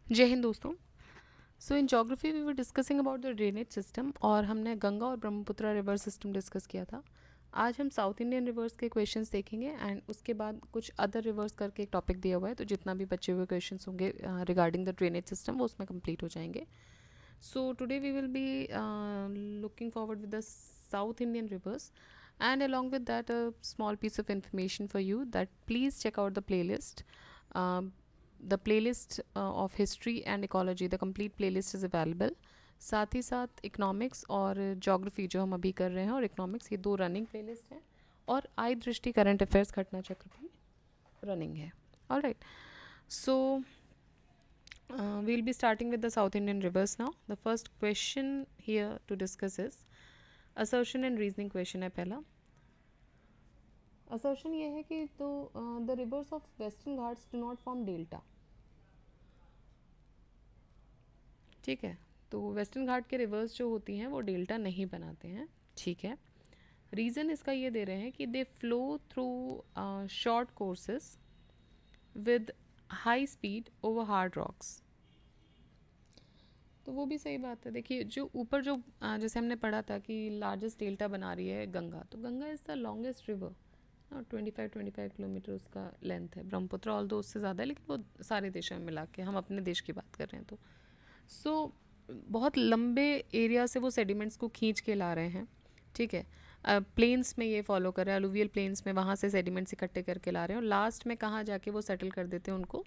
जय हिंद दोस्तों। So in geography we were discussing about the drainage system और हमने गंगा और ब्रह्मपुत्र रिवर सिस्टम डिस्कस किया था। आज हम साउथ इंडियन रिवर्स के क्वेश्चंस देखेंगे एंड उसके बाद कुछ अदर रिवर्स करके एक टॉपिक दिया हुआ है, तो जितना भी बचे हुए क्वेश्चंस होंगे रिगार्डिंग द ड्रेनेज सिस्टम वो उसमें कंप्लीट हो जाएंगे। So today we will be looking forward with the south Indian rivers and along with that a small piece of information for you that please check out the playlist. The playlist of history and ecology, the complete playlist is available. साथ ही साथ economics और geography जो हम अभी कर रहे हैं और इकोनॉमिक्स, ये दो रनिंग प्लेलिस्ट हैं और आई दृष्टि करंट अफेयर्स घटना चक्र भी रनिंग है. All right, so we'll be starting with the South Indian rivers now. The first question here to discuss is assertion and reasoning question है पहला. असर्शन ये है कि तो the rivers of western Ghats do not form delta. ठीक है, तो western घाट के रिवर्स जो होती हैं वो डेल्टा नहीं बनाते हैं. ठीक है, रीज़न इसका ये दे रहे हैं कि they flow through short courses with high speed over hard rocks. तो वो भी सही बात है. देखिए जो ऊपर जो जैसे हमने पढ़ा था कि लार्जेस्ट डेल्टा बना रही है गंगा, तो Ganga is the longest river. 25 kilometre उसका लेंथ है. ब्रह्मपुत्र ऑल दो उससे ज़्यादा है, लेकिन वो सारे देशों में मिला के, हम अपने देश की बात कर रहे हैं. तो सो बहुत लंबे एरिया से वो सेडिमेंट्स को खींच के ला रहे हैं. ठीक है, प्लेन्स में ये फॉलो कर रहे हैं, अलुवियल प्लेन्स में वहाँ से सेडिमेंट्स इकट्ठे करके ला रहे हैं और लास्ट में कहाँ जाके वो सेटल कर देते हैं उनको,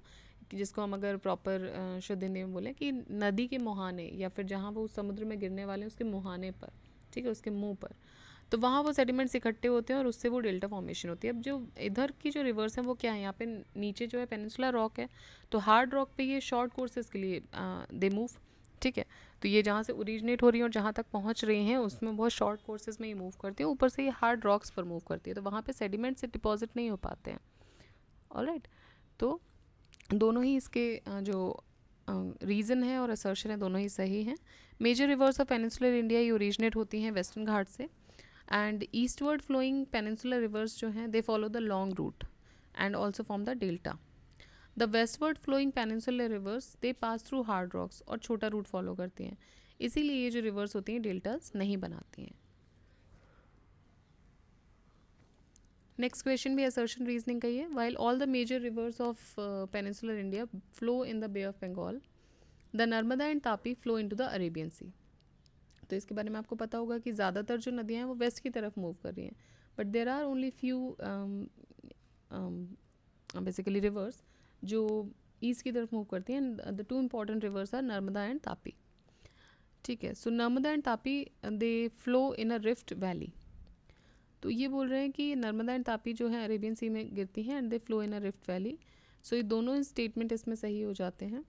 जिसको हम अगर प्रॉपर शुद्ध हिंदी में बोलें कि नदी के मुहाने या फिर जहाँ वो समुद्र में गिरने वाले हैं उसके मुहाने पर, ठीक है, उसके मुंह पर, तो वहाँ वो सेडिमेंट्स इकट्ठे होते हैं और उससे वो डेल्टा फॉर्मेशन होती है. अब जो इधर की जो रिवर्स हैं वो क्या है, यहाँ पे नीचे जो है पेनिनसुला रॉक है, तो हार्ड रॉक पे ये शॉर्ट कोर्सेज के लिए दे मूव. ठीक है, तो ये जहाँ से ओरिजिनेट हो रही है और जहाँ तक पहुँच रही हैं उसमें बहुत शॉर्ट कोर्सेज में ये मूव करती है. ऊपर से ये हार्ड रॉक्स पर मूव करती है, तो वहाँ पे सेडिमेंट से डिपॉजिट नहीं हो पाते हैं. ऑलराइट, तो दोनों ही इसके जो रीज़न है और असर्शन है दोनों ही सही हैं. Major rivers of peninsular India ये ओरिजिनेट होती हैं वेस्टर्न घाट से, and eastward flowing peninsular rivers जो हैं they follow the long route and also form the delta. The westward flowing peninsular rivers they pass through hard rocks और छोटा route follow करती हैं, इसीलिए ये जो रिवर्स होती हैं डेल्टास नहीं बनाती हैं. नेक्स्ट क्वेश्चन भी असर्शन रीजनिंग का ही है. While all the major rivers of peninsular India flow in the Bay of Bengal, the Narmada and Tapi flow into the Arabian Sea. तो इसके बारे में आपको पता होगा कि ज़्यादातर जो नदियाँ हैं वो वेस्ट की तरफ मूव कर रही हैं, but there are only few basically rivers जो ईस्ट की तरफ मूव करती हैं. The two important rivers are Narmada and Tapi. ठीक है, so Narmada and Tapi they flow in a rift valley. तो ये बोल रहे हैं कि नर्मदा एंड तापी जो है अरेबियन सी में गिरती हैं and they flow in a rift valley. So ये दोनों स्टेटमेंट इसमें सही हो जाते हैं.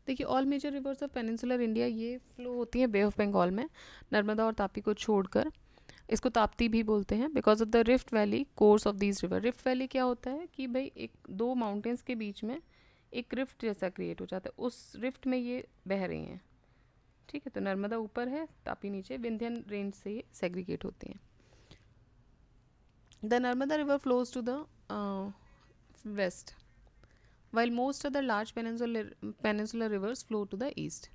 देखिए all major rivers of peninsular India ये फ्लो होती हैं बे ऑफ बंगाल में, नर्मदा और तापी को छोड़कर. इसको ताप्ती भी बोलते हैं because of the rift valley course of these river. Rift valley क्या होता है कि भाई एक दो माउंटेन्स के बीच में एक रिफ्ट जैसा क्रिएट हो जाता है, उस रिफ्ट में ये बह रही हैं. ठीक है, तो नर्मदा ऊपर है, तापी नीचे, विंध्यन रेंज से ये सेग्रीगेट होती हैं. The Narmada river flows to the west while most other large peninsular rivers flow to the east.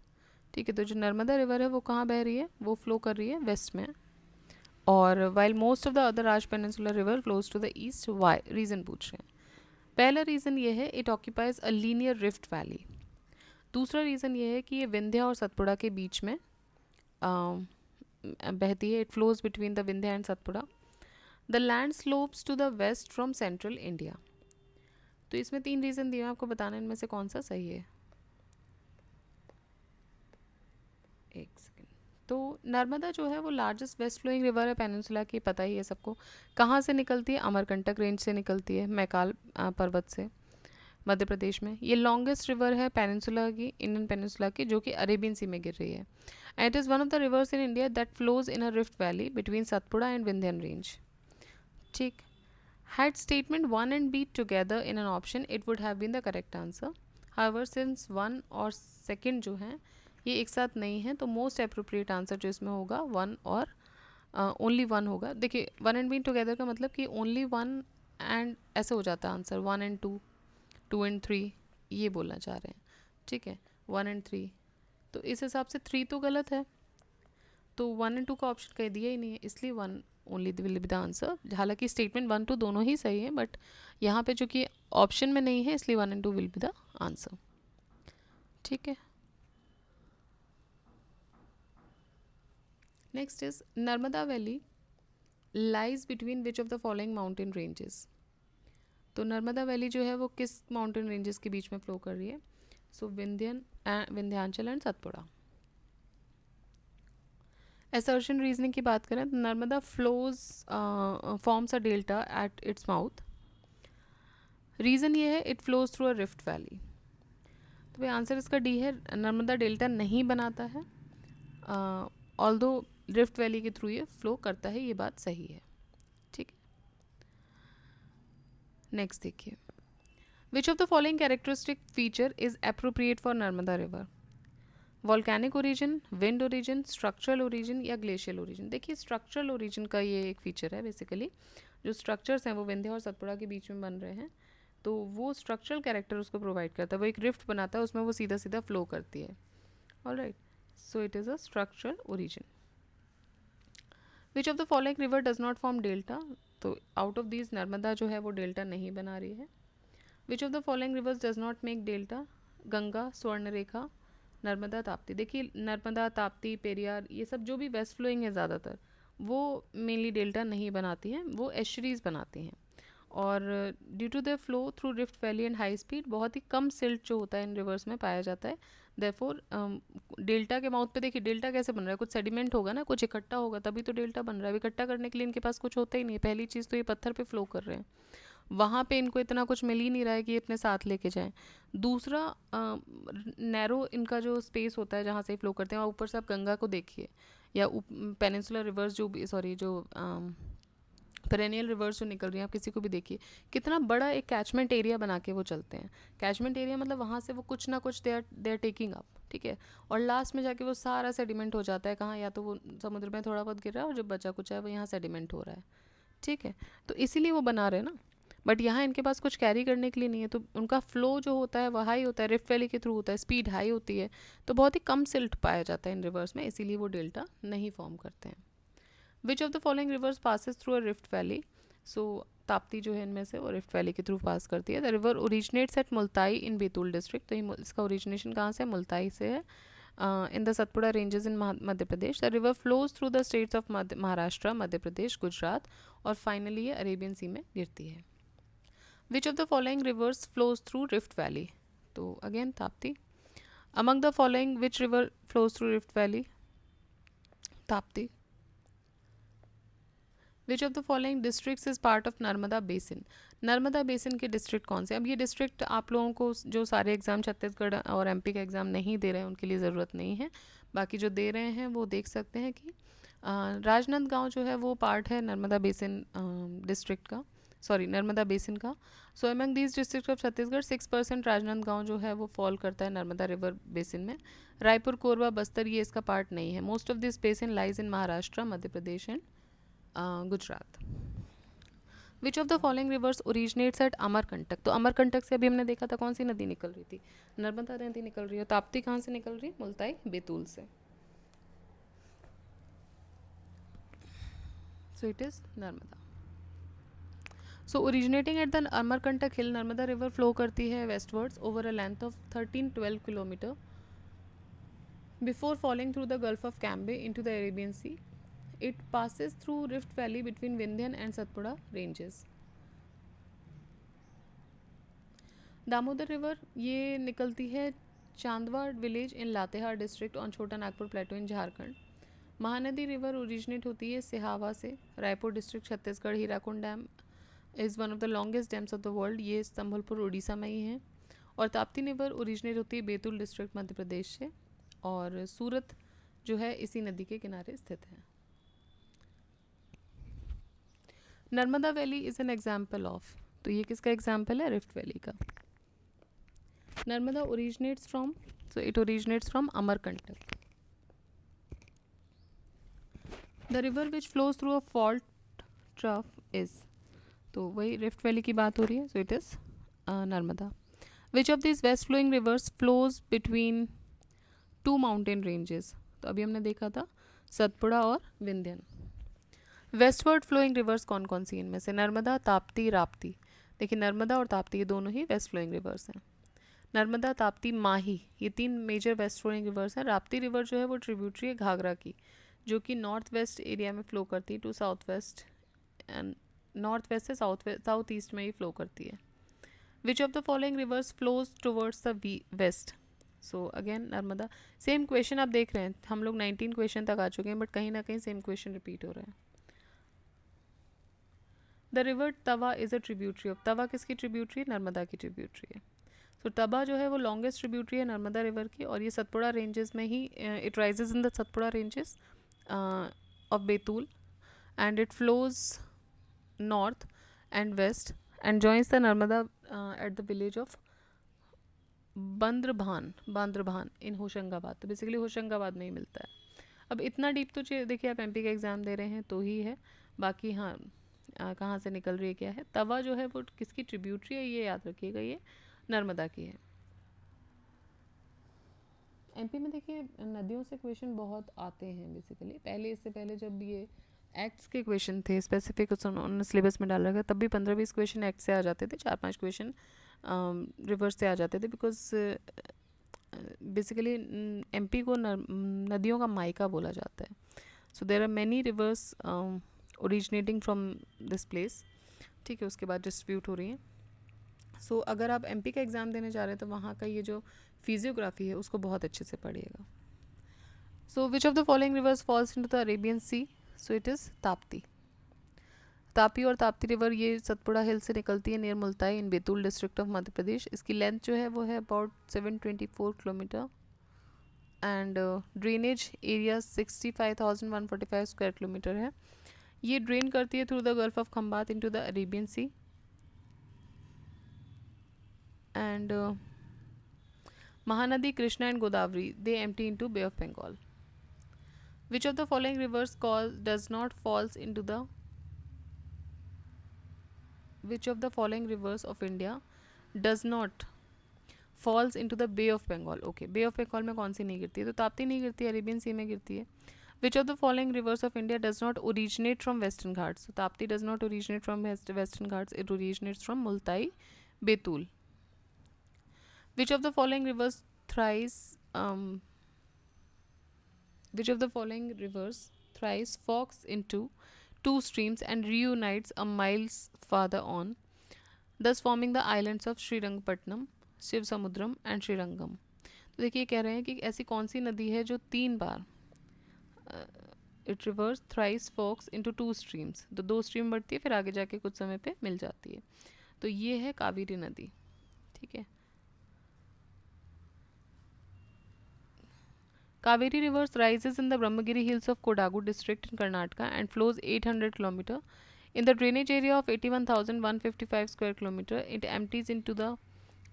ठीक है, तो जो नर्मदा रिवर है वो कहाँ बह रही है, वो फ्लो कर रही है वेस्ट में, और while most of the other large peninsular river flows to the east. why reason पूछ रहे हैं. पहला रीज़न ये है it occupies a linear rift valley. दूसरा रीज़न ये है कि ये विंध्या और सतपुड़ा के बीच में बहती है. It flows between the Vindhya and Satpura. The land slopes to the west from central India. तो इसमें तीन रीज़न दिए हैं, आपको बताना इनमें से कौन सा सही है. एक सेकेंड. तो नर्मदा जो है वो लार्जेस्ट वेस्ट फ्लोइंग रिवर है पेनिनसुला की, पता ही है सबको. कहाँ से निकलती है, अमरकंटक रेंज से निकलती है, मैकाल पर्वत से, मध्य प्रदेश में. ये लॉन्गेस्ट रिवर है पेनिनसुला की, इंडियन पेनिनसुला की, जो कि अरेबियन सी में गिर रही है. And it is one of the reverse in India that flows in a rift valley between Satpura and Vindhyan range. ठीक. Had statement 1 and B together in an option, it would have been the correct answer. However, since 1 और second जो हैं ये एक साथ नहीं है, तो most appropriate answer जो इसमें होगा 1 और only 1 होगा. देखिए 1 and B together का मतलब कि only 1 and ऐसे हो जाता है आंसर, 1 and 2, 2 and 3, ये बोलना चाह रहे हैं, ठीक है, 1 एंड 3। तो इस हिसाब से 3 तो गलत है, तो 1 एंड 2 का ऑप्शन कहीं दिया ही नहीं है, इसलिए 1 only will be the answer. हालांकि स्टेटमेंट 1 2 दोनों ही सही है, बट यहाँ पे जो कि ऑप्शन में नहीं है, इसलिए 1 and 2 will be the answer, ठीक है। Next is Narmada valley lies between which of the following mountain ranges. तो नर्मदा वैली जो है वो किस माउंटेन रेंजेस के बीच में फ्लो कर रही है? So Vindhyachal and Satpura. Assertion reasoning की बात करें तो Narmada flows forms a delta at its mouth. Reason ये है it flows through a rift valley. तो भाई आंसर इसका डी है, नर्मदा डेल्टा नहीं बनाता है, ऑल्दो रिफ्ट वैली के थ्रू ये फ्लो करता है, ये बात सही है, ठीक है। नेक्स्ट देखिए, विच of the following characteristic feature is appropriate for Narmada river? Volcanic origin, wind origin, structural origin या ग्लेशियल ओरिजिन? देखिए स्ट्रक्चरल ओरिजिन का ये एक फीचर है, बेसिकली जो स्ट्रक्चर्स हैं वो विंध्या और सतपुड़ा के बीच में बन रहे हैं, तो वो स्ट्रक्चरल कैरेक्टर उसको प्रोवाइड करता है, वो एक रिफ्ट बनाता है, उसमें वो सीधा सीधा फ्लो करती है, alright, so it is a structural origin. Which of the following river does not form delta? तो आउट ऑफ दीज नर्मदा जो है वो डेल्टा नहीं बना रही है। Which of the following rivers does not make delta? Ganga, Swarnarekha, Narmada, Tapti. देखिए नर्मदा, ताप्ती, पेरियार, ये सब जो भी वेस्ट फ्लोइंग है ज़्यादातर, वो मेनली डेल्टा नहीं बनाती हैं, वो एशरीज बनाती हैं, और due to the flow through rift valley and high speed बहुत ही कम सिल्ट जो होता है इन रिवर्स में पाया जाता है। देयरफॉर डेल्टा के माउथ पे देखिए डेल्टा कैसे बन रहा है, कुछ सेडिमेंट होगा ना, कुछ इकट्ठा होगा तभी तो डेल्टा बन रहा है। इकट्ठा करने के लिए इनके पास कुछ होता ही नहीं है, पहली चीज़ तो ये पत्थर पे फ्लो कर रहे हैं, वहाँ पे इनको इतना कुछ मिल ही नहीं रहा है कि ये अपने साथ लेके जाएं। दूसरा नैरो इनका जो स्पेस होता है जहाँ से फ्लो करते हैं, वहाँ ऊपर से आप गंगा को देखिए या पेनिनसुलर रिवर्स जो भी, सॉरी जो पेरेनियल रिवर्स जो निकल रही हैं, आप किसी को भी देखिए कितना बड़ा एक कैचमेंट एरिया बना के वो चलते हैं। कैचमेंट एरिया मतलब वहाँ से वो कुछ ना कुछ दे आर टेकिंग अप, ठीक है, और लास्ट में जाके वो सारा सेडिमेंट हो जाता है कहाँ, या तो वो समुद्र में थोड़ा बहुत गिर रहा है और जो बचा कुछ है वो यहाँ सेडिमेंट हो रहा है, ठीक है, तो इसीलिए वो बना रहे हैं ना। बट यहाँ इनके पास कुछ कैरी करने के लिए नहीं है, तो उनका फ्लो जो होता है वो हाई होता है, रिफ्ट वैली के थ्रू होता है, स्पीड हाई होती है, तो बहुत ही कम सिल्ट पाया जाता है इन रिवर्स में, इसीलिए वो डेल्टा नहीं फॉर्म करते हैं। Which of the following rivers passes through a rift valley? So Tapti जो है इनमें से वो रिफ्ट वैली के थ्रू पास करती है। The river originates at Multai in Betul district. तो ये इसका ओरिजिनेशन कहाँ से है? मुल्ताई से है, in the Satpura ranges in Madhya Pradesh. The river flows through the states of Maharashtra, Madhya Pradesh, Gujarat, और फाइनली ये अरेबियन सी में गिरती है। Which of the following rivers flows through rift valley? तो again Tapti. Among the following which river flows through rift valley? Tapti. Which of the following districts is part of Narmada basin? Narmada basin के district कौन से? अब ये district आप लोगों को जो सारे एग्जाम छत्तीसगढ़ और एमपी का एग्ज़ाम नहीं दे रहे हैं उनके लिए ज़रूरत नहीं है, बाकी जो दे रहे हैं वो देख सकते हैं कि राजनांदगांव जो है वो पार्ट है नर्मदा बेसिन डिस्ट्रिक्ट का, सॉरी नर्मदा बेसिन का। सो among these district of Chhattisgarh 6% Rajnandgaon जो है वो फॉल करता है नर्मदा रिवर बेसिन में। रायपुर, कोरबा, बस्तर ये इसका पार्ट नहीं है। Most of this basin lies in Maharashtra, Madhya Pradesh and Gujarat. Which of the following rivers originates at Amarkantak? तो अमरकंटक से अभी हमने देखा था कौन सी नदी निकल रही थी? नर्मदा नदी निकल रही है। ताप्ती कहाँ से निकल रही है? मुल्ताई, बैतूल से। So it is Narmada. So originating at the Amarkantak hill, Narmada river flow करती है westwards over a length of 13-12 kilometre before falling through the Gulf of Cambay into the Arabian Sea. It passes through Rift Valley between Vindhyan and Satpura ranges. Damodar river ये निकलती है Chandwad village in Latehar district on छोटा नागपुर प्लेटो इन Jharkhand. Mahanadi river originate होती है सिहावा से, Raipur district Chhattisgarh. Hirakud dam is one of the longest dams of the world, ये संबलपुर उड़ीसा में ही है। और ताप्ती रिवर ओरिजिनेट होती है बैतूल डिस्ट्रिक्ट मध्य प्रदेश से, और सूरत जो है इसी नदी के किनारे स्थित है। Narmada valley is an example of, तो ये किसका एग्जाम्पल है? रिफ्ट वैली का। Narmada originates from, so it originates from Amarkantak. The river which flows through a fault trough is, तो वही रिफ्ट वैली की बात हो रही है, so it is Narmada. Which of this west flowing rivers flows between two mountain ranges, तो अभी हमने देखा था सतपुड़ा और विंध्यन। वेस्टवर्ड फ्लोइंग रिवर्स कौन कौन सी इनमें से, नर्मदा, ताप्ती, राप्ती। देखिए नर्मदा और ताप्ती ये दोनों ही वेस्ट फ्लोइंग रिवर्स हैं। नर्मदा, ताप्ती, माही, ये तीन मेजर वेस्ट फ्लोइंग रिवर्स हैं। राप्ती रिवर जो है वो ट्रिब्यूटरी है घाघरा की, जो कि नॉर्थ वेस्ट एरिया में फ्लो करती है to south west, and north west से साउथ ईस्ट में ही फ्लो करती है। Which of the following rivers flows towards the west, so again Narmada. Same question आप देख रहे हैं, हम लोग 19 क्वेश्चन तक आ चुके हैं, बट कहीं ना कहीं सेम क्वेश्चन रिपीट हो रहे हैं। The river Tawa is a tributary of, Tawa किसकी ट्रिब्यूटरी है, नर्मदा की ट्रिब्यूटरी है। तो तवा जो है वो लॉन्गेस्ट ट्रिब्यूटरी है नर्मदा रिवर की, और ये सतपुड़ा रेंजेस में ही, it rises in the Satpura ranges of Betul, and it flows north and west and joins the Narmada at the village of Bandrabhan in Hoshangabad. तो बेसिकली होशंगाबाद में ही मिलता है। अब इतना डीप तो देखिए आप एमपी का एग्ज़ाम दे रहे हैं तो ही है, बाकी हाँ कहाँ से निकल रही है क्या है। तवा जो है वो किसकी ट्रिब्यूटरी है, ये याद रखिएगा, ये नर्मदा की है। एमपी में देखिए नदियों से क्वेश्चन बहुत आते हैं बेसिकली। पहले, इससे पहले जब ये एक्ट्स के क्वेश्चन थे स्पेसिफिक, उन्होंने सिलेबस में डाला गया, तब भी 15-20 क्वेश्चन एक्ट से आ जाते थे, 4-5 क्वेश्चन रिवर्स से आ जाते थे, बिकॉज बेसिकली एमपी को नदियों का मायका बोला जाता है। So there are many rivers originating from this place, ठीक है, उसके बाद डिस्ट्रीब्यूट हो रही हैं। सो अगर आप एमपी का एग्ज़ाम देने जा रहे हैं तो वहाँ का ये जो फिजियोग्राफी है उसको बहुत अच्छे से पढ़िएगा। So which of the following rivers falls into the Arabian Sea, so it is Tapti. Tapi और ताप्ती रिवर ये सतपुड़ा हिल से निकलती है near Multai in Betul district of Madhya Pradesh. इसकी लेंथ जो है वो है about 724 kilometre, and drainage area 65,145 square kilometre है। ये ड्रेन करती है through the Gulf of Khambhat into the Arabian Sea, and Mahanadi, Krishna and Godavari, they empty into Bay of Bengal. Which of the following rivers does not falls into the, which of the following rivers of India does not falls into the Bay of Bengal? Okay, Bay of Bengal में कौन सी नहीं गिरती है, तो ताप्ती नहीं गिरती है, Arabian Sea में गिरती है। Which of the following rivers of India does not originate from Western Ghats? So Tapti does not originate from Western Ghats, it originates from Multai, Betul. Which of the following rivers thrice which of the following rivers thrice forks into two streams and reunites a miles farther on, thus forming the islands of Srirangapatnam, Shivsamudram and Srirangam? तो देखिए कह रहे हैं कि ऐसी कौन सी नदी है जो 3 बार it rivers thrice forks into 2 streams, तो 2 स्ट्रीम बढ़ती है फिर आगे जाके कुछ समय पे मिल जाती है, तो ये है कावेरी नदी, ठीक है। Kaveri River rises in the Brahmagiri hills of Kodagu district in Karnataka and flows 800 km. In the drainage area of 81,155 square kilometer, it empties into the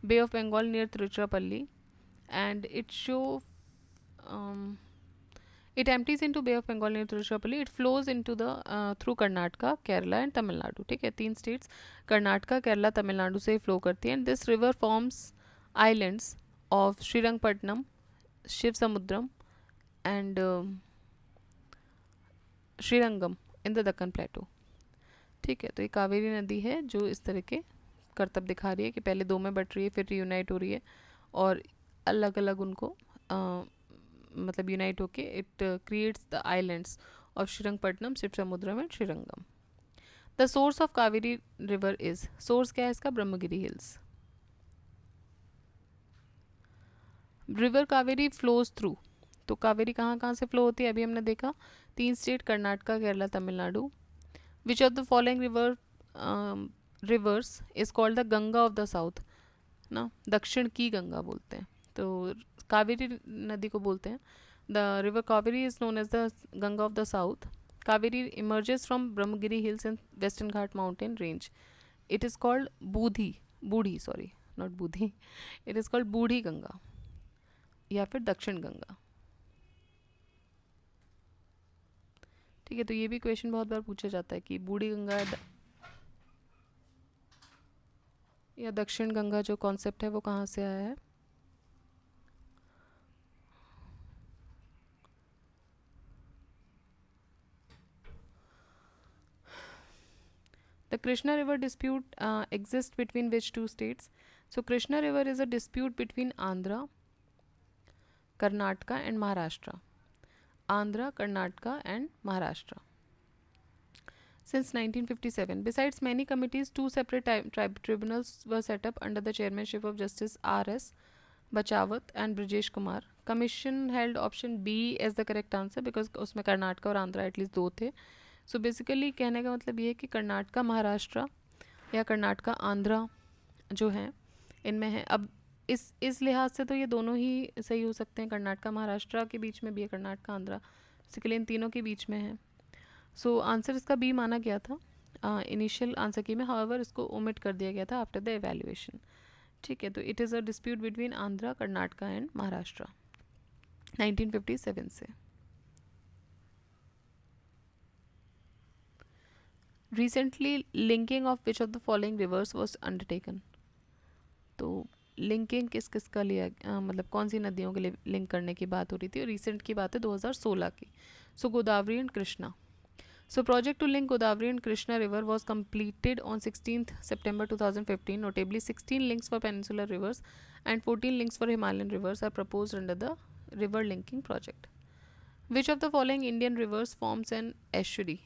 Bay of Bengal near Tiruchirappalli, and it empties into Bay of Bengal near Tiruchirappalli. It flows into the through Karnataka, Kerala and Tamil Nadu. ठीक है, 3 states Karnataka, Kerala, Tamil Nadu से flow करती है, and this river forms islands of Srirangapatnam, Shivsamudram and Srirangam in the Deccan plateau. ठीक है, तो ये कावेरी नदी है जो इस तरह के करतब दिखा रही है कि पहले 2 में बट रही है, फिर रीयूनाइट हो रही है, और अलग अलग उनको मतलब यूनाइट होके it creates the islands of Srirangapatnam, Shivasamudram and Srirangam. The source of Kaveri river is, source क्या है इसका, Brahmagiri hills. River Kaveri flows through, तो कावेरी कहाँ कहाँ से फ्लो होती है, अभी हमने देखा 3 state Karnataka, Kerala, Tamil Nadu. Which of the following reverse is called the Ganga of the south, ना दक्षिण की गंगा बोलते हैं, तो कावेरी नदी को बोलते हैं the river Kaveri is known as the Ganga of the south. Kaveri emerges from Brahmagiri hills and western Ghat mountain range, it is called Budhi sorry not Budhi, it is called Budhi Ganga या फिर दक्षिण गंगा। ठीक है, तो ये भी क्वेश्चन बहुत बार पूछा जाता है कि बूढ़ी गंगा या दक्षिण गंगा जो कॉन्सेप्ट है वो कहाँ से आया है? The Krishna River dispute exists between which two states? So Krishna River is a dispute between Andhra, Karnataka and Maharashtra. Andhra, Karnataka and Maharashtra. Since 1957, besides many committees, two separate tribunals were set up under the chairmanship of Justice R.S. Bachawat and Brijesh Kumar. Commission held option B as the correct answer because उसमें कर्नाटका और Andhra at least दो थे. So basically कहने का मतलब ये है कि कर्नाटका महाराष्ट्र या कर्नाटका आंध्रा जो है इनमें है. अब इस लिहाज से तो ये दोनों ही सही हो सकते हैं. कर्नाटका महाराष्ट्र के बीच में भी है, कर्नाटका आंध्रा, बेसिकली इन तीनों के बीच में है. सो आंसर इसका बी माना गया था इनिशियल आंसर की में. हाउएवर इसको ओमिट कर दिया गया था आफ्टर द एवेल्युएशन. ठीक है, तो it is a dispute between Andhra, Karnataka and Maharashtra 1957 से. Recently linking of which of the following reverse was undertaken. तो लिंकिंग किस किस का लिया मतलब कौन सी नदियों के लिए लिंक करने की बात हो रही थी. और रिसेंट की बात है 2016 की. So Godavari and Krishna. So project to link Godavari and Krishna river was completed on 16th September 2015. Notably 16 links for peninsular rivers and 14 links for Himalayan rivers are proposed under the river linking project. Which of the following Indian rivers forms an estuary?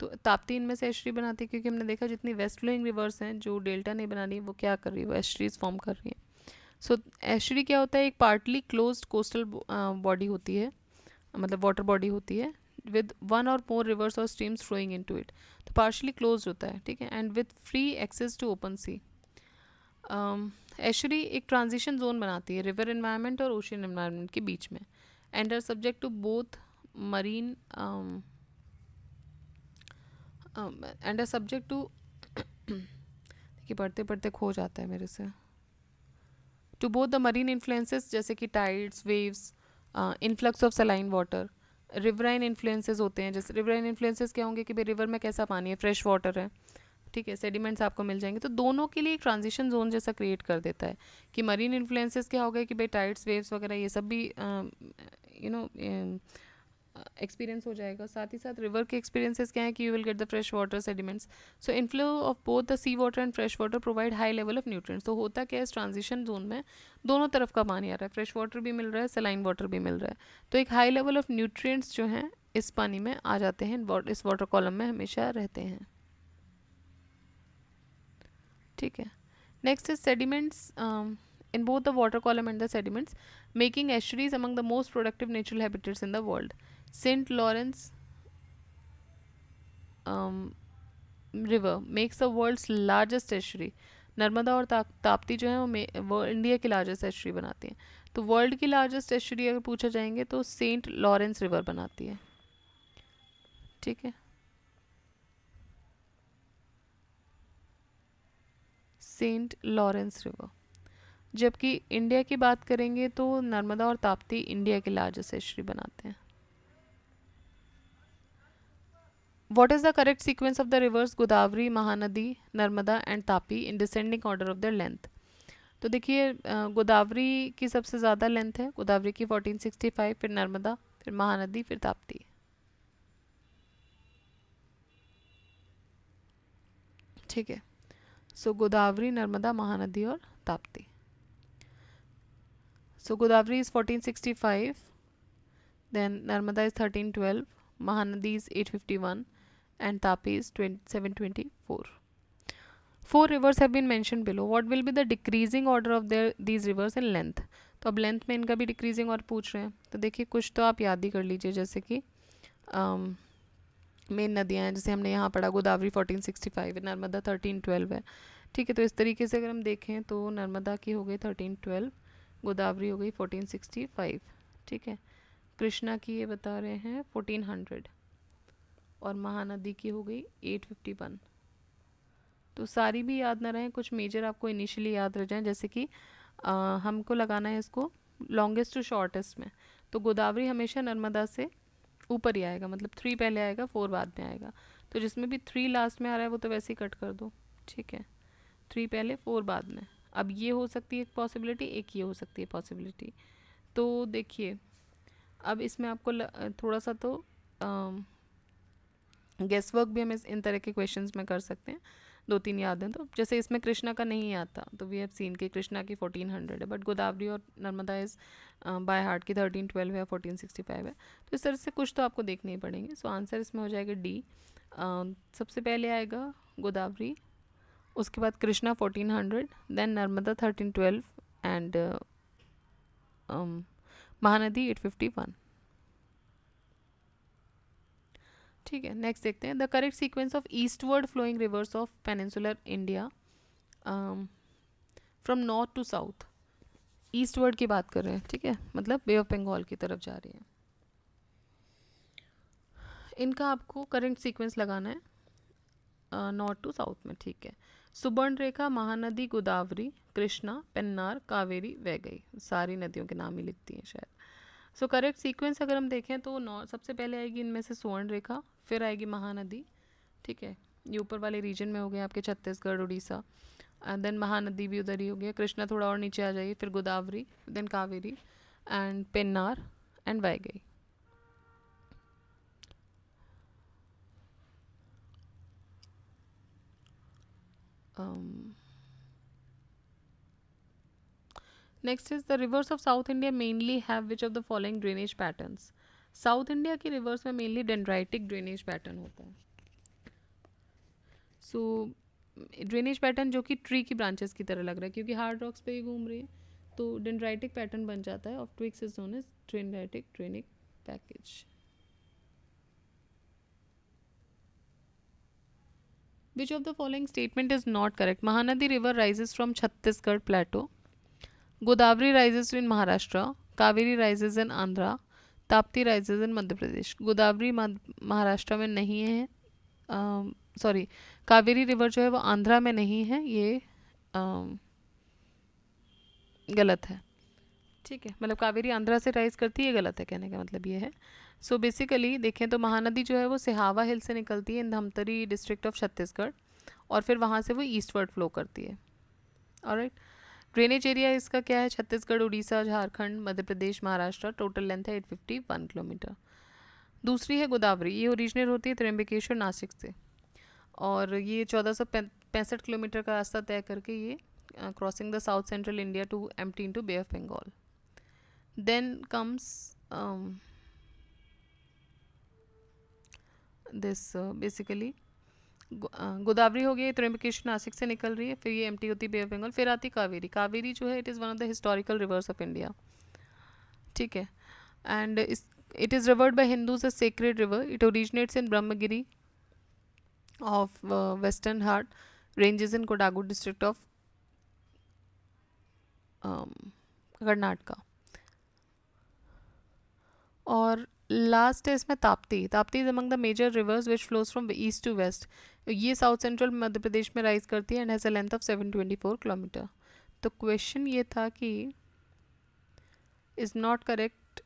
तो ताप्ती इनमें से एस्ट्री बनाती है क्योंकि हमने देखा जितनी waste flowing reverse हैं जो डेल्टा नहीं बना रही वो क्या कर रही है, वो एस्ट्रीज फॉर्म कर रही है. सो एस्ट्री क्या होता है, एक पार्टली क्लोज्ड कोस्टल बॉडी होती है, मतलब वाटर बॉडी होती है with one or more rivers or streams flowing into it. तो partially closed होता है, ठीक है, and with free access to open sea. Estuary एक ट्रांजिशन जोन बनाती है रिवर एनवायरनमेंट और ओशन एनवायरनमेंट के बीच में, and are subject to both marine and are subject to देखिए पढ़ते पढ़ते खो जाता है मेरे से. To both the marine influences जैसे कि tides, waves, influx of saline water. Riverine influences होते हैं, जैसे रिवराइन इन्फ्लुएंसेस क्या होंगे कि भाई रिवर में कैसा पानी है, फ्रेश वाटर है, ठीक है, सेडिमेंट्स आपको मिल जाएंगे. तो दोनों के लिए एक ट्रांजिशन जोन जैसा क्रिएट कर देता है कि मरीन इन्फ्लुएंसेस क्या हो गए कि भाई टाइड्स, वेव्स वगैरह ये सब भी यू नो एक्सपीरियंस हो जाएगा. साथ ही साथ रिवर के एक्सपीरियंसेस क्या है कि you will get the fresh water sediments. So inflow of both the sea water and fresh water provide high level of nutrients. तो होता क्या है इस ट्रांजिशन जोन में दोनों तरफ का पानी आ रहा है, फ्रेश वाटर भी मिल रहा है, सलाइन वाटर भी मिल रहा है. तो एक हाई लेवल ऑफ न्यूट्रिएंट्स जो हैं इस पानी में आ जाते हैं, इस वाटर कॉलम में हमेशा रहते हैं. ठीक है, next is sediments in both the water column and the sediments, making estuaries among the most productive natural habitats in the world. St. Lawrence river makes the world's largest estuary. Narmada और ताप्ती जो है वो इंडिया की largest एस्ट्री बनाती हैं. तो world की largest एस्ट्री अगर पूछा जाएंगे तो सेंट लॉरेंस रिवर बनाती है. ठीक है, सेंट लॉरेंस रिवर. जबकि इंडिया की बात करेंगे तो नर्मदा और ताप्ती इंडिया के लार्जेस्ट एस्ट्री बनाते हैं. What is the correct sequence of the rivers Godavari, Mahanadi, Narmada and Tapi in descending order of their length? तो देखिए गोदावरी की सबसे ज़्यादा लेंथ है, गोदावरी की 1465, फिर नर्मदा, फिर महानदी, फिर ताप्ती. ठीक है, सो गोदावरी, नर्मदा, महानदी और Tapti. So Godavari is 1465, then Narmada is 1312, Mahanadi is 851, and Tapi is 724. Four rivers have been mentioned below. What will be the decreasing order of these rivers in length? तो अब लेंथ में इनका भी डिक्रीजिंग और पूछ रहे हैं. तो देखिए कुछ तो आप याद ही कर लीजिए, जैसे कि मेन नदियाँ हैं, जैसे हमने यहाँ पढ़ा गोदावरी 1465 है, नर्मदा 1312 है. ठीक है, तो इस तरीके से अगर हम देखें तो नर्मदा की हो गई 1312, गोदावरी हो गई 1465. ठीक है, कृष्णा की ये बता रहे हैं 1400 और महानदी की हो गई 851. तो सारी भी याद ना रहें, कुछ मेजर आपको इनिशियली याद रह जाएं, जैसे कि हमको लगाना है इसको लॉन्गेस्ट टू शॉर्टेस्ट में. तो गोदावरी हमेशा नर्मदा से ऊपर ही आएगा, मतलब 3 पहले आएगा 4 बाद में आएगा. तो जिसमें भी 3 लास्ट में आ रहा है वो तो वैसे ही कट कर दो. ठीक है, 3 पहले 4 बाद में। अब ये हो सकती है एक पॉसिबिलिटी, एक ये हो सकती है पॉसिबिलिटी। तो देखिए अब इसमें आपको थोड़ा सा तो गेस वर्क भी हम इन तरह के क्वेश्चंस में कर सकते हैं। 2-3 याद हैं तो, जैसे इसमें कृष्णा का नहीं आता तो वी हैव सीन कि कृष्णा की 1400 है, बट गोदावरी और नर्मदा इज़ बाय हार्ट की 1312 है, 1465 है। तो इस तरह से कुछ तो आपको देखने ही पड़ेंगे। सो आंसर इसमें हो जाएगा डी। सबसे पहले आएगा गोदावरी, उसके बाद कृष्णा 1400, देन नर्मदा 1312 एंड महानदी 851। ठीक है, नेक्स्ट देखते हैं। The correct sequence of eastward flowing rivers of peninsular India from north to south. Eastward की बात कर रहे हैं, ठीक है, मतलब बे ऑफ बंगाल की तरफ जा रही है। इनका आपको करेंट सीक्वेंस लगाना है नॉर्थ टू साउथ में, ठीक है। सुबर्ण रेखा, महानदी, गोदावरी, कृष्णा, पेन्नार, कावेरी, वैगई, सारी नदियों के नाम ही लिखती हैं शायद। सो करेक्ट सीक्वेंस अगर हम देखें तो सबसे पहले आएगी इनमें से सुवर्ण रेखा, फिर आएगी महानदी, ठीक है, ये ऊपर वाले रीजन में हो गए आपके छत्तीसगढ़ उड़ीसा, एंड देन महानदी भी उधर ही हो गया, कृष्णा थोड़ा और नीचे आ जाइए, फिर Godavari, then Kaveri and Pennar and Vaigai. Next is the rivers of south India mainly have which of the following drainage patterns. South India की रिवर्स में मेनली डेंड्राइटिक ड्रेनेज पैटर्न होता है। सो ड्रेनेज पैटर्न जो कि ट्री की ब्रांचेस की तरह लग रहा है क्योंकि हार्ड रॉक्स पे ही घूम रही है, तो डेंड्राइटिक पैटर्न बन जाता है of twigs is known as dendritic drainage package. Which of the following statement is not correct? Mahanadi river rises from Chhattisgarh plateau. Godavari rises in Maharashtra. Kaveri rises in Andhra. Tapti rises in Madhya Pradesh. Godavari Maharashtra में नहीं है, sorry Kaveri river जो है वो आंध्रा में नहीं है, ये गलत है, ठीक है, मतलब कावेरी आंध्रा से राइज करती है, गलत है, कहने का मतलब ये है। सो बेसिकली देखें तो महानदी जो है वो सिहावा हिल से निकलती है इन धमतरी डिस्ट्रिक्ट ऑफ छत्तीसगढ़, और फिर वहाँ से वो ईस्टवर्ड फ्लो करती है। ऑलराइट, ड्रेनेज एरिया इसका क्या है? छत्तीसगढ़, उड़ीसा, झारखंड, मध्य प्रदेश, महाराष्ट्र। टोटल लेंथ है 851 किलोमीटर। दूसरी है गोदावरी, ये ओरिजिनेट होती है त्र्यंबकेश्वर नासिक से, और ये 1465 किलोमीटर का रास्ता तय करके ये crossing the south central India to empty into bay of Bengal. Then comes this basically Godavari हो गई, त्र्यंबकेश्वर नासिक से निकल रही है, फिर ये एम्प्टी होती बे ऑफ बंगाल, फिर आती कावेरी। कावेरी जो है it is one of the historical rivers of India, ठीक है, and it is revered by Hindus a sacred river. It originates in Brahmagiri of western Ghat ranges in Kodagu district of Karnataka. और लास्ट है इसमें Tapti. Tapti is among the major rivers which flows from east to west. ये south central Madhya Pradesh में rise करती है and has a length of 724 kilometre. तो question ये था कि इज नॉट करेक्ट,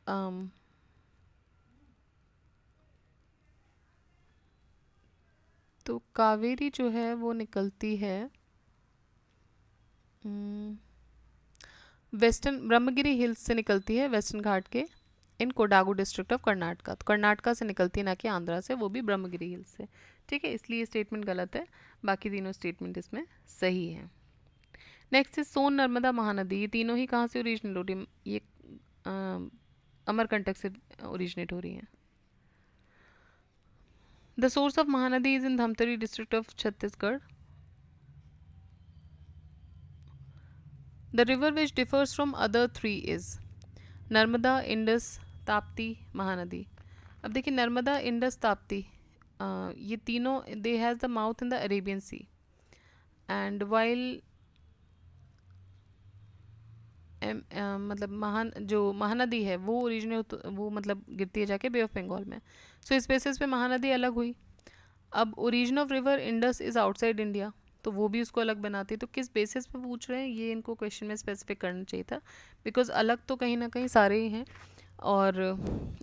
तो कावेरी जो है वो निकलती है वेस्टर्न ब्रह्मगिरी हिल्स से निकलती है, वेस्टर्न घाट के, इन कोडागु डिस्ट्रिक्ट ऑफ कर्नाटका। तो कर्नाटका से निकलती है, ना कि आंध्रा से, वो भी ब्रह्मगिरी हिल्स से, ठीक है, इसलिए स्टेटमेंट गलत है, बाकी तीनों स्टेटमेंट इसमें सही है। नेक्स्ट इज सोन, नर्मदा, महानदी, ये तीनों ही कहाँ से ओरिजिनेट हो रही है? ये अमरकंटक से ओरिजिनेट हो रही हैं। The source of Mahanadi is in Dhamtari district of Chhattisgarh. The river which differs from other 3 is Narmada, Indus, Tapti, Mahanadi. अब देखिए नर्मदा, इंडस, ताप्ती, ये तीनों they has the mouth in the Arabian Sea, and while मतलब जो महानदी है वो ओरिजिनेट, वो मतलब गिरती है जाके बे ऑफ बंगाल में। सो इस बेसिस पे महानदी अलग हुई। अब origin of river Indus is outside India, तो वो भी उसको अलग बनाती है। तो किस बेसिस पे पूछ रहे हैं ये इनको क्वेश्चन में स्पेसिफिक करना चाहिए था, बिकॉज अलग तो कहीं ना कहीं सारे ही हैं, और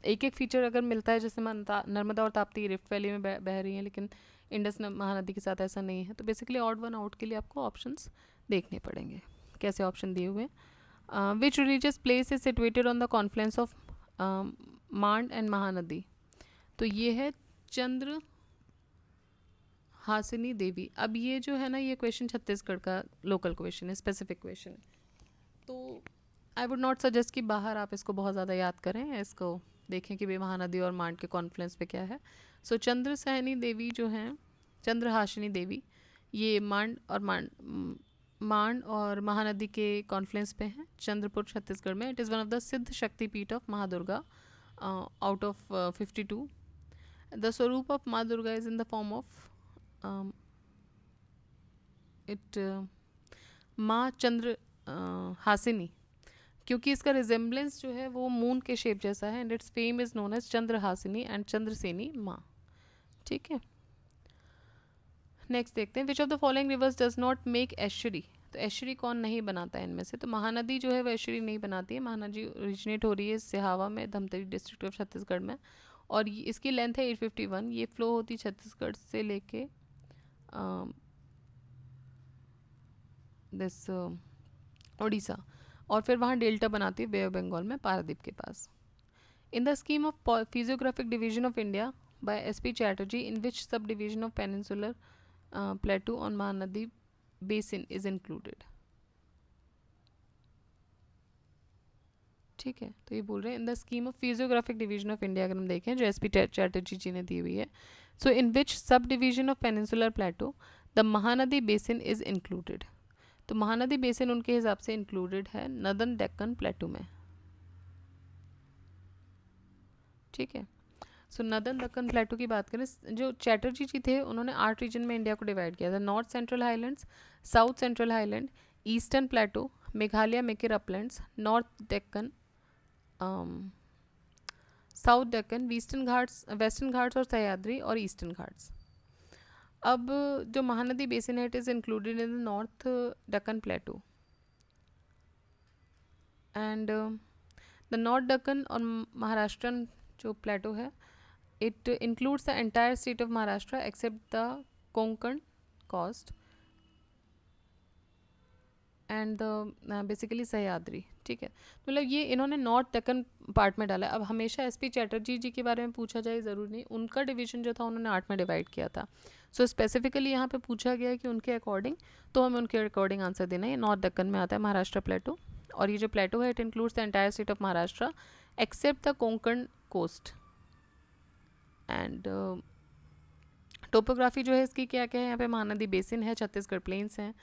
एक एक फीचर अगर मिलता है, जैसे नर्मदा और ताप्ती रिफ्ट वैली में बह रही हैं, लेकिन महानदी के साथ ऐसा नहीं है। तो बेसिकली ऑड वन आउट के लिए आपको ऑप्शंस देखने पड़ेंगे। कैसे ऑप्शन दिए हुए हैं? Which religious place is situated on the confluence of Mand and Mahanadi? तो ये है चंद्र हासिनी देवी। अब ये जो है ना, ये क्वेश्चन छत्तीसगढ़ का लोकल क्वेश्चन है, स्पेसिफिक क्वेश्चन है। तो आई वुड नॉट सजेस्ट कि बाहर आप इसको बहुत ज़्यादा याद करें, इसको देखें कि भाई महानदी और मांड के कॉन्फ्लुएंस पे क्या है। सो चंद्र सहनी देवी जो हैं, चंद्रहासिनी देवी, ये मांड और महानदी के कॉन्फ्लुएंस पे हैं, चंद्रपुर छत्तीसगढ़ में। It is one of the सिद्ध शक्तिपीठ of Mahadurga out of 52। The स्वरूप ऑफ माँ Durga is in the form of माँ चंद्र हासिनी, क्योंकि इसका रिजेम्बलेंस जो है वो मून के शेप जैसा है। And its fame is known as Chandrahasini and Chandraseni Maa. ठीक है, नेक्स्ट देखते हैं। Which of the following rivers does not make estuary? तो एस्चुरी कौन नहीं बनाता है इनमें से? तो महानदी जो है वो एस्चुरी नहीं बनाती है। महानदी ओरिजिनेट हो रही है सिहावा में, धमतरी डिस्ट्रिक्ट ऑफ छत्तीसगढ़ में, और इसकी लेंथ है 851। ये फ्लो होती छत्तीसगढ़ से लेके दिस उड़ीसा, और फिर वहाँ डेल्टा बनाती है बे ऑफ बंगाल में पारादीप के पास। In the scheme of physiographic division of India by S P. Chatterjee, in which sub division of peninsular plateau on Mahanadi basin is included? ठीक है, तो ये बोल रहे हैं in the scheme of physiographic division of India, अगर हम देखें जो एस.पी. चैटर्जी जी ने दी हुई है। सो इन which sub division of peninsular प्लेटू the Mahanadi basin is included? तो महानदी बेसिन उनके हिसाब से इंक्लूडेड है नदन डेक्कन प्लेटू में। ठीक है, सो नदन दक्कन प्लेटू की बात करें, जो चैटर्जी जी थे उन्होंने 8 रीजन में इंडिया को डिवाइड किया था। North central highlands, south central highland, eastern प्लेटू, Meghalaya Mikir Uplands, north Deccan, south Deccan, western Ghats और सह्याद्री, और ईस्टर्न घाट्स। अब जो महानदी बेसिन है it is included in the north Deccan प्लेटू, and the north Deccan और महाराष्ट्रन जो प्लेटू है, it includes the entire state of Maharashtra except the Konkan coast and the basically Sahyadri. ठीक है, मतलब ये इन्होंने नॉर्थ डेक्कन पार्ट में डाला। अब हमेशा एस.पी. चैटर्जी जी के बारे में पूछा जाए ज़रूरी नहीं, उनका डिवीजन जो था उन्होंने 8 में डिवाइड किया था। सो स्पेसिफिकली यहाँ पे पूछा गया है कि उनके अकॉर्डिंग, तो हमें उनके अकॉर्डिंग आंसर देना है। ये नॉर्थ डेक्कन में आता है महाराष्ट्र प्लेटू, और ये जो प्लेटू है it includes the entire state of Maharashtra except the Konkan coast. And topography जो है इसकी क्या क्या है, यहाँ पे महानदी बेसिन है, छत्तीसगढ़ प्लेन्स हैं,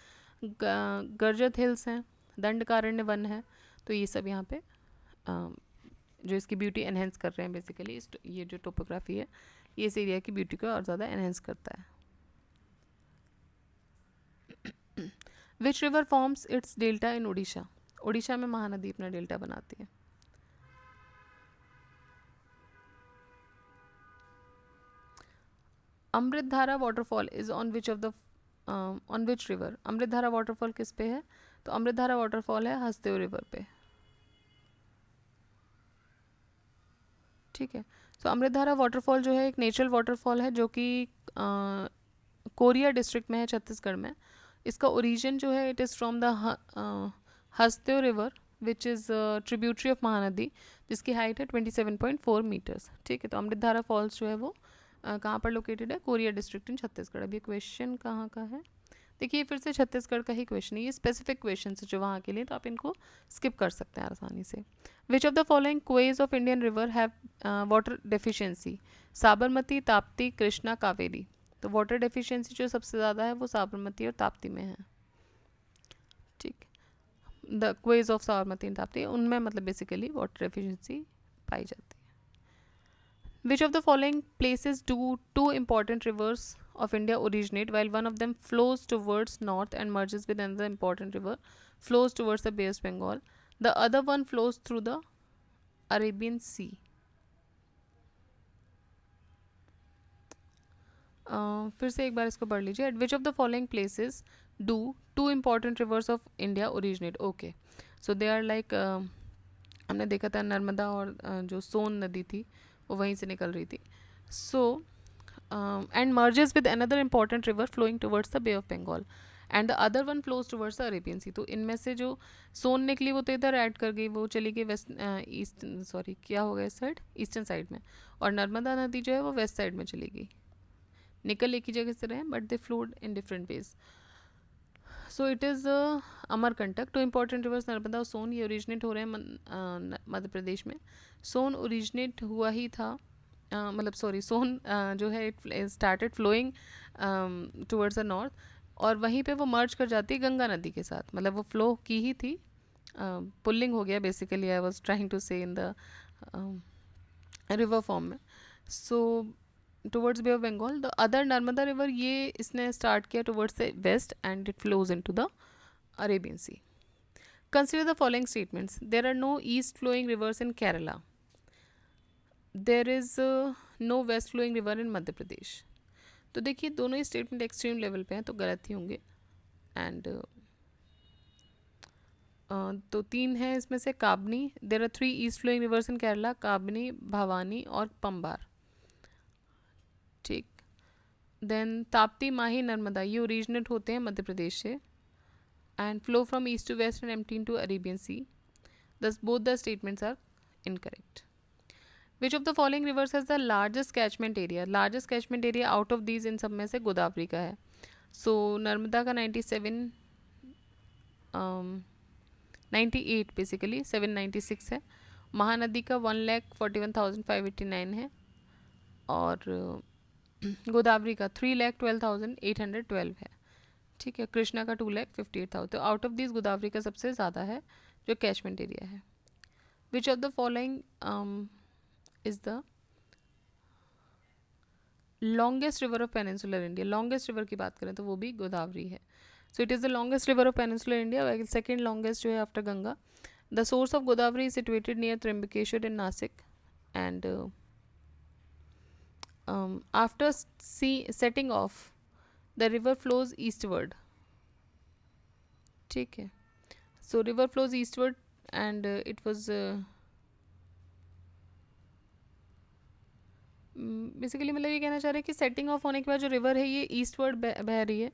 गर्जत हिल्स हैं, दंडकारण्य वन है। तो ये सब यहाँ पे जो इसकी ब्यूटी एनहेंस कर रहे हैं बेसिकली। ये जो टोपोग्राफी है ये इस एरिया की ब्यूटी को और ज़्यादा एनहेंस करता है। Which river forms its delta in Orissa? Orissa में महानदी अपना डेल्टा बनाती है। Amritdhara waterfall is on which of the on which river? Amritdhara waterfall किस पे है? तो अमृतधारा वाटरफॉल है हसदेव रिवर पे। ठीक है, सो अमृतधारा वाटरफॉल जो है एक नेचुरल वाटरफॉल है जो कि कोरिया डिस्ट्रिक्ट में है छत्तीसगढ़ में। इसका ओरिजिन जो है it is from the Hasdeo river which is tributary of Mahanadi, जिसकी हाइट है 27.4 मीटर्स। ठीक है, तो अमृतधारा फॉल्स जो है वो कहाँ पर लोकेटेड है? Korea district in Chhattisgarh. अभी क्वेश्चन कहाँ का है देखिए, फिर से छत्तीसगढ़ का ही क्वेश्चन है, ये स्पेसिफिक क्वेश्चन है जो वहाँ के लिए, तो आप इनको स्किप कर सकते हैं आसानी से। विच of the following क्वेज of Indian river have water deficiency? Sabarmati, Tapti, Krishna, Kaveri. तो वाटर डेफिशिएंसी जो सबसे ज़्यादा है वो साबरमती और ताप्ती में है। ठीक, the क्वेज of Sabarmati and Tapti, उनमें मतलब बेसिकली वाटर डेफिशिएंसी पाई जाती है। Which of the following places do two important rivers of India originate while one of them flows towards north and merges with another important river, flows towards the Bay of Bengal? The other one flows through the Arabian Sea. फिर से एक बार इसको पढ़ लीजिए। At which of the following places do two important rivers of India originate? Okay, so they are like हमने देखा था नर्मदा और जो सोन नदी थी वो वहीं से निकल रही थी। सो and merges with another important river flowing towards the Bay of Bengal and the other one flows towards the Arabian Sea. तो इनमें से जो सोन निकली वो तो इधर ऐड कर गई, वो चली गई वेस्ट ईस्ट, सॉरी क्या हो गया इस साइड, ईस्टर्न साइड में, और नर्मदा नदी जो है वो वेस्ट साइड में चली गई. निकल एक ही जगह से रहे but they flowed in different ways. So it is Amarkantak. Two important rivers Narmada और सोन ये ओरिजिनेट हो रहे हैं मध्य प्रदेश में. सोन ओरिजिनेट हुआ ही था, मतलब सॉरी सोन जो है it started flowing towards the north और वहीं पे वो मर्ज कर जाती है गंगा नदी के साथ, मतलब वो फ्लो की ही थी, पुल्लिंग हो गया basically. I was trying to say in the river form में. So towards Bay of Bengal the other Narmada river ये इसने स्टार्ट किया towards the west and it flows into the Arabian Sea. Consider the following statements. There are no east flowing rivers in Kerala. There is no west flowing river in Madhya Pradesh. तो देखिए दोनों ही statement extreme level पे हैं तो गलत ही होंगे. And तो 3 है इसमें से Kabani. There are 3 east flowing rivers in Kerala, Kabani, Bhavani और पंबार. ठीक. देन ताप्ती, माही, नर्मदा ये ओरिजिनेट होते हैं मध्य प्रदेश से and flow from east to west and empty to Arabian Sea. Thus both the statements are incorrect. Which of the following rivers has the largest catchment area. Largest catchment area out of these इन सब में से गोदावरी का है. So Narmada का 97, 98 basically 796 है. महानदी का 1,41,589 है और गोदावरी का 3,12,812 है. ठीक है. कृष्णा का 2,58,000. तो आउट ऑफ दिस गोदावरी का सबसे ज़्यादा है जो कैचमेंट एरिया है. Which of the following is the longest river of peninsular India. Longest river की बात करें तो वो भी गोदावरी है. So it is the longest river of peninsular India. Second longest जो है after Ganga. The source of Godavari is situated near Trimbakeshwar in Nashik and after setting off the river flows eastward. ठीक है. So river flows eastward and it was basically मतलब ये कहना चाह रहे हैं कि सेटिंग ऑफ होने के बाद जो रिवर है ये ईस्टवर्ड बह रही है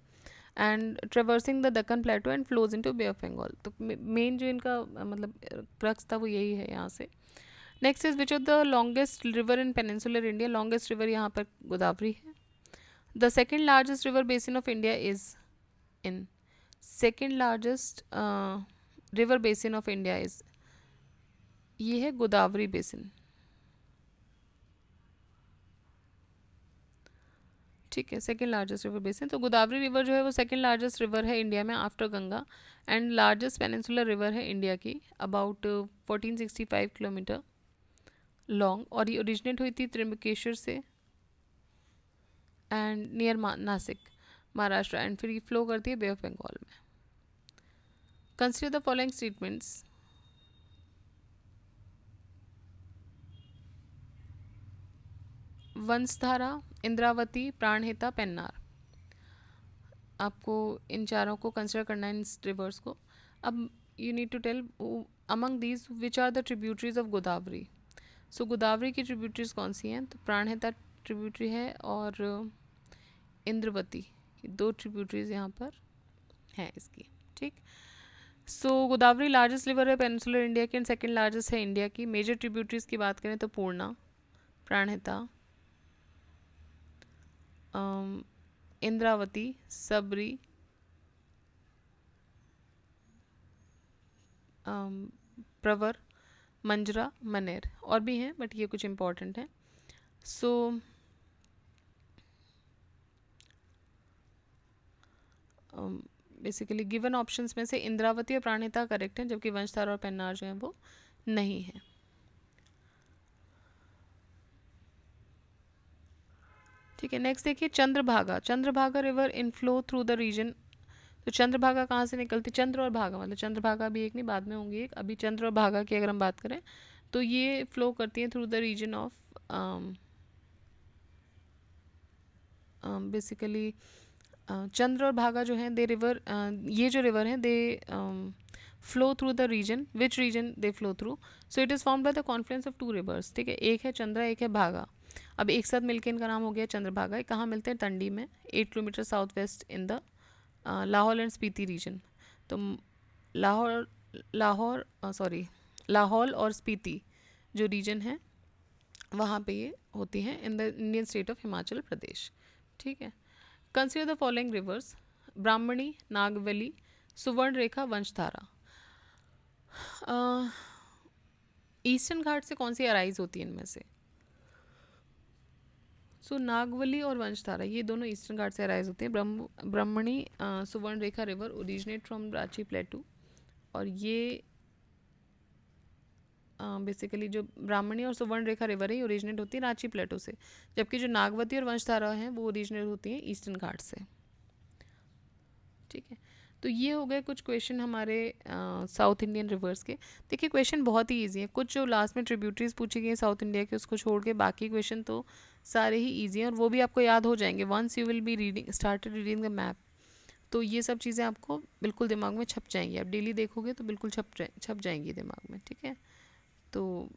and traversing the Deccan plateau and flows into bay of Bengal. तो मेन जो इनका मतलब क्रक्स था वो यही है यहाँ से. Next is which of the longest river in peninsular India. Longest river यहाँ पर गोदावरी है. The second largest river basin of India is in. Second largest river basin of India is, ये है गोदावरी बेसिन. ठीक है. Second largest river basin. तो Godavari river जो है वो सेकेंड लार्जेस्ट रिवर है इंडिया में after Ganga and largest peninsular river है इंडिया की. अबाउट 1465 किलोमीटर लॉन्ग और ये ओरिजिनेट हुई थी त्र्यंबकेश्वर से and near Nashik Maharashtra and फिर ये फ्लो करती है बे ऑफ बंगाल में. Consider the following statements. Vamsadhara, Indravati, Pranhita, Pennar. आपको इन चारों को कंसिडर करना है, इन रिवर्स को. अब you need to tell among these which are the tributaries of Godavari. सो गोदावरी की ट्रिब्यूटरीज कौन सी हैं. तो प्राणहिता ट्रिब्यूटरी है और इंद्रवती, दो ट्रिब्यूटरीज यहाँ पर हैं इसकी. ठीक. सो गोदावरी लार्जेस्ट रिवर है पेनिनसुलर इंडिया की एंड सेकेंड लार्जेस्ट है इंडिया की. मेजर ट्रिब्यूटरीज की बात करें तो पूर्णा, प्राणहिता, इंद्रावती, सबरी, प्रवर, मंजरा, मनेर. और भी हैं बट ये कुछ इम्पॉर्टेंट हैं. सो बेसिकली गिवन ऑप्शंस में से इंद्रावती और प्राणहिता करेक्ट हैं जबकि वंशधारा और पेन्नार जो हैं वो नहीं है. ठीक है. नेक्स्ट देखिए Chandrabhaga. Chandrabhaga river in flow through the region. तो चंद्रभागा कहाँ से निकलती. चंद्र और भागा मतलब चंद्रभागा भी एक नहीं बाद में होंगी एक. अभी चंद्र और भागा की अगर हम बात करें तो ये फ्लो करती है through the region of basically Chandra और भागा जो हैं दे रिवर, ये जो रिवर हैं they flow through the region, which region they flow through. So it is formed by the confluence of 2 rivers. ठीक है, एक है चंद्रा, एक है भागा. अब एक साथ मिलकर इनका नाम हो गया चंद्रभागा. ये कहाँ मिलते हैं? तंडी में, 8 kilometre south west in the Lahaul and Spiti region. तो लाहौर लाहौर सॉरी लाहौल और स्पीति जो रीजन है वहाँ पे ये होती हैं in the Indian state of Himachal Pradesh. ठीक है. Consider the following rivers: Brahmani, Nagavali, Suvarna Rekha, Vamsadhara. Eastern घाट से कौन सी अराइज होती है इनमें से? सो नागवली और वंशधारा ये दोनों ईस्टर्न घाट से अराइज होते हैं. Brahmani Suvarna Rekha river originate from Ranchi plateau. और ये बेसिकली जो ब्राह्मणी और सुवर्ण रेखा रिवर है ओरिजिनेट होती है रांची प्लेटो से, जबकि जो नागवती और वंशधारा हैं वो ओरिजिनेट होती हैं ईस्टर्न घाट से. ठीक है. तो ये हो गए कुछ क्वेश्चन हमारे साउथ इंडियन रिवर्स के. देखिए क्वेश्चन बहुत ही ईजी है. कुछ जो लास्ट में ट्रिब्यूटरीज पूछी गई साउथ इंडिया के उसको छोड़ के बाकी क्वेश्चन तो सारे ही ईजी हैं और वो भी आपको याद हो जाएंगे once you will be reading started reading the map. तो ये सब चीज़ें आपको बिल्कुल दिमाग में छप जाएंगी. आप डेली देखोगे तो बिल्कुल छप जाएंगी दिमाग में. ठीक है. तो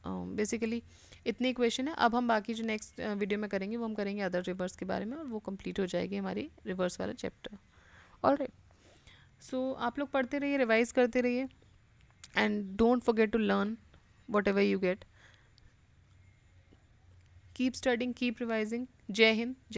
बेसिकली इतने क्वेश्चन है. अब हम बाकी जो नेक्स्ट वीडियो में करेंगे वो हम करेंगे अदर रिवर्स के बारे में और वो कंप्लीट हो जाएगी हमारी रिवर्स वाला चैप्टर. ऑलराइट. सो आप लोग पढ़ते रहिए, रिवाइज करते रहिए and don't forget to learn whatever you get. Keep studying, keep revising. Jai Hind.